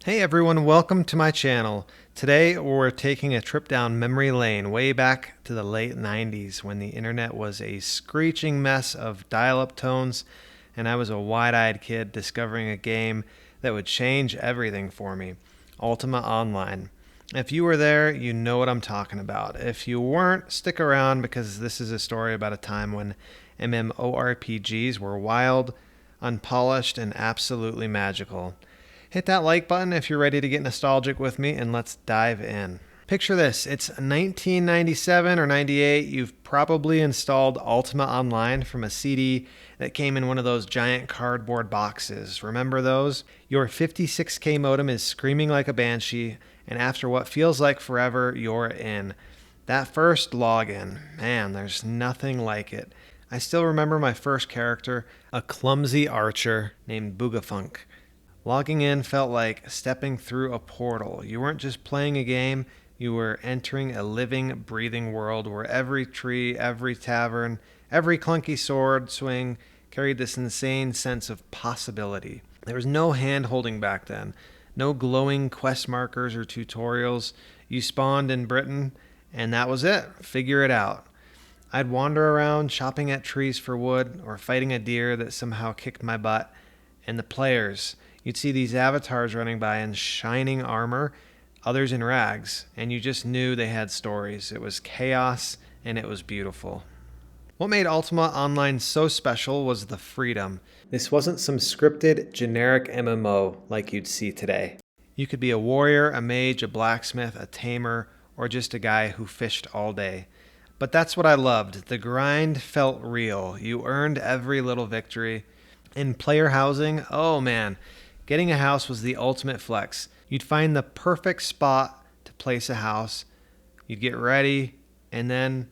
Hey everyone, welcome to my channel. Today we're taking a trip down memory lane way back to the late 90s when the internet was a screeching mess of dial-up tones and I was a wide-eyed kid discovering a game that would change everything for me, Ultima Online. If you were there, you know what I'm talking about. If you weren't, stick around because this is a story about a time when MMORPGs were wild, unpolished, and absolutely magical. Hit that like button if you're ready to get nostalgic with me, and let's dive in. Picture this, it's 1997 or 98, you've probably installed Ultima Online from a CD that came in one of those giant cardboard boxes. Remember those? Your 56K modem is screaming like a banshee, and after what feels like forever, you're in. That first login, man, there's nothing like it. I still remember my first character, a clumsy archer named Boogafunk. Logging in felt like stepping through a portal. You weren't just playing a game, you were entering a living, breathing world where every tree, every tavern, every clunky sword swing carried this insane sense of possibility. There was no hand-holding back then, no glowing quest markers or tutorials. You spawned in Britain, and that was it. Figure it out. I'd wander around chopping at trees for wood or fighting a deer that somehow kicked my butt. And the players, you'd see these avatars running by in shining armor, others in rags, and you just knew they had stories. It was chaos, and it was beautiful. What made Ultima Online so special was the freedom. This wasn't some scripted, generic MMO like you'd see today. You could be a warrior, a mage, a blacksmith, a tamer, or just a guy who fished all day. But that's what I loved. The grind felt real. You earned every little victory. In player housing, oh man, getting a house was the ultimate flex. You'd find the perfect spot to place a house. You'd get ready, and then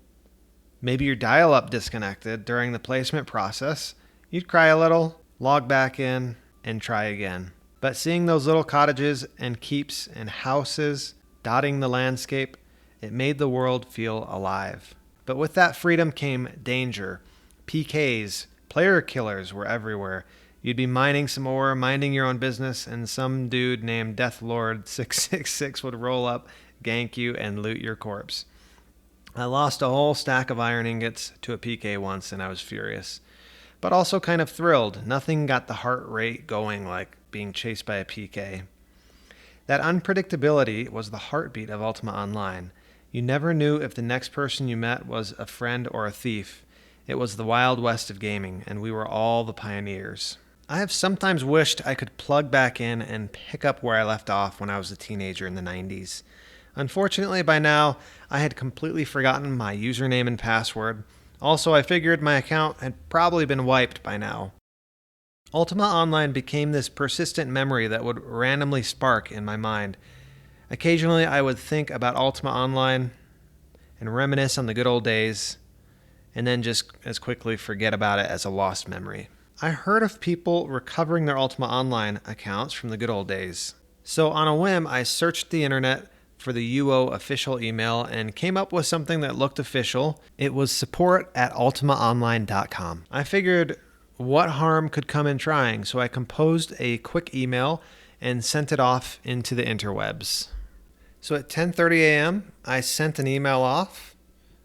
maybe your dial-up disconnected during the placement process. You'd cry a little, log back in, and try again. But seeing those little cottages and keeps and houses dotting the landscape, it made the world feel alive. But with that freedom came danger. PKs, player killers were everywhere. You'd be mining some ore, minding your own business, and some dude named Deathlord 666 would roll up, gank you, and loot your corpse. I lost a whole stack of iron ingots to a PK once, and I was furious. But also kind of thrilled. Nothing got the heart rate going like being chased by a PK. That unpredictability was the heartbeat of Ultima Online. You never knew if the next person you met was a friend or a thief. It was the Wild West of gaming, and we were all the pioneers. I have sometimes wished I could plug back in and pick up where I left off when I was a teenager in the 90s. Unfortunately, by now, I had completely forgotten my username and password. Also, I figured my account had probably been wiped by now. Ultima Online became this persistent memory that would randomly spark in my mind. Occasionally, I would think about Ultima Online and reminisce on the good old days, and then just as quickly forget about it as a lost memory. I heard of people recovering their Ultima Online accounts from the good old days. So on a whim, I searched the internet for the UO official email and came up with something that looked official. It was support@ultimaonline.com. I figured what harm could come in trying, so I composed a quick email and sent it off into the interwebs. So at 10:30 a.m., I sent an email off,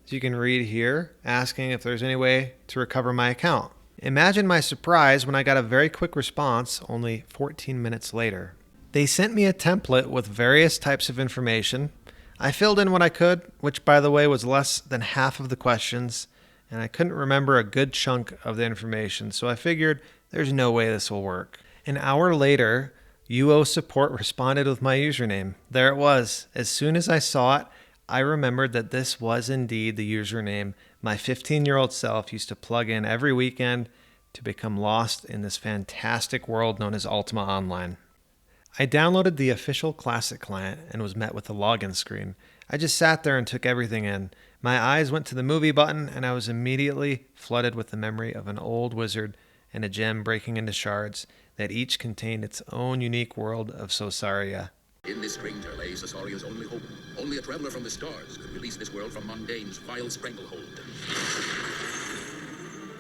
as you can read here, asking if there's any way to recover my account. Imagine my surprise when I got a very quick response only 14 minutes later. They sent me a template with various types of information. I filled in what I could, which by the way was less than half of the questions, and I couldn't remember a good chunk of the information, so I figured there's no way this will work. An hour later, UO support responded with my username. There it was. As soon as I saw it, I remembered that this was indeed the username my 15-year-old self used to plug in every weekend to become lost in this fantastic world known as Ultima Online. I downloaded the official Classic client and was met with a login screen. I just sat there and took everything in. My eyes went to the movie button and I was immediately flooded with the memory of an old wizard and a gem breaking into shards that each contained its own unique world of Sosaria. In this stranger lay Sasoria's only hope. Only a traveler from the stars could release this world from mundane's vile stranglehold.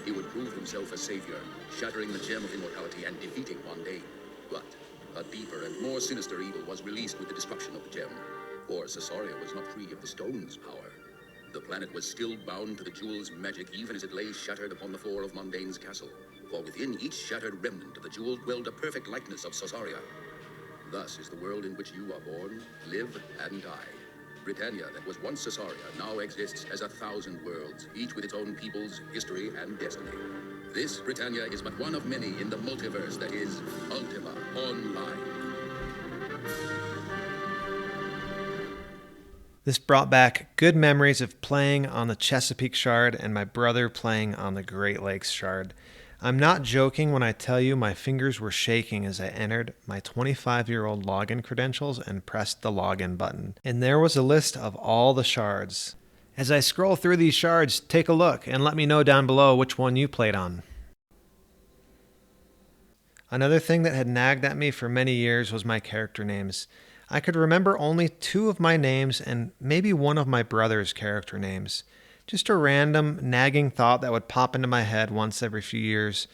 He would prove himself a savior, shattering the gem of immortality and defeating mundane. But A deeper and more sinister evil was released with the destruction of the gem. For Caesarea was not free of the stone's power. The planet was still bound to the jewel's magic even as it lay shattered upon the floor of Mondane's castle. For within each shattered remnant of the jewel dwelled a perfect likeness of Caesarea. Thus is the world in which you are born, live, and die. Britannia, that was once Caesarea, now exists as 1,000 worlds, each with its own peoples, history, and destiny. This Britannia is but one of many in the multiverse that is Ultima Online. This brought back good memories of playing on the Chesapeake Shard and my brother playing on the Great Lakes Shard. I'm not joking when I tell you my fingers were shaking as I entered my 25-year-old login credentials and pressed the login button. And there was a list of all the shards. As I scroll through these shards, take a look and let me know down below which one you played on. Another thing that had nagged at me for many years was my character names. I could remember only 2 of my names and maybe one of my brother's character names. Just a random, nagging thought that would pop into my head once every few years.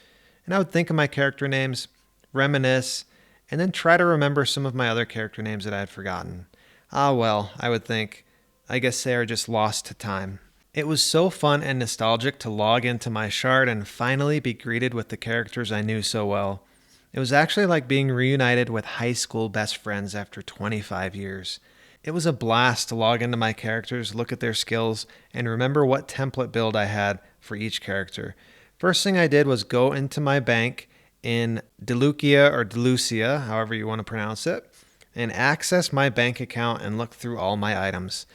And I would think of my character names, reminisce, and then try to remember some of my other character names that I had forgotten. Ah well, I would think. I guess they are just lost to time. It was so fun and nostalgic to log into my shard and finally be greeted with the characters I knew so well. It was actually like being reunited with high school best friends after 25 years. It was a blast to log into my characters, look at their skills, and remember what template build I had for each character. First thing I did was go into my bank in Delucia or Delucia, however you want to pronounce it, and access my bank account and look through all my items.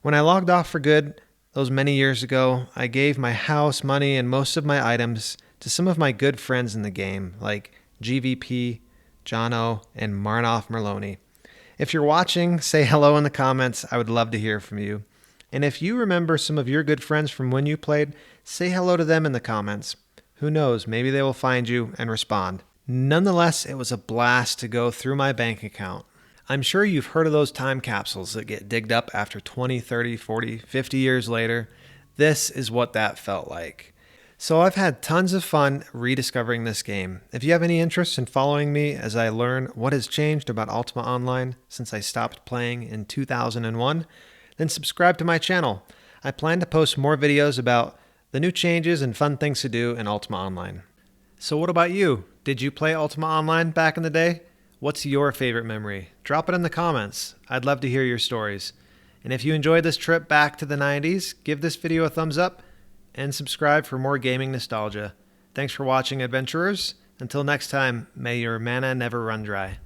When I logged off for good, those many years ago, I gave my house, money, and most of my items to some of my good friends in the game, like GVP, Jono, and Marnoff Merloni. If you're watching, say hello in the comments. I would love to hear from you. And if you remember some of your good friends from when you played, say hello to them in the comments. Who knows, maybe they will find you and respond. Nonetheless, it was a blast to go through my bank account. I'm sure you've heard of those time capsules that get digged up after 20, 30, 40, 50 years later. This is what that felt like. So I've had tons of fun rediscovering this game. If you have any interest in following me as I learn what has changed about Ultima Online since I stopped playing in 2001, then subscribe to my channel. I plan to post more videos about the new changes and fun things to do in Ultima Online. So what about you? Did you play Ultima Online back in the day? What's your favorite memory? Drop it in the comments. I'd love to hear your stories. And if you enjoyed this trip back to the 90s, give this video a thumbs up and subscribe for more gaming nostalgia. Thanks for watching, adventurers. Until next time, may your mana never run dry.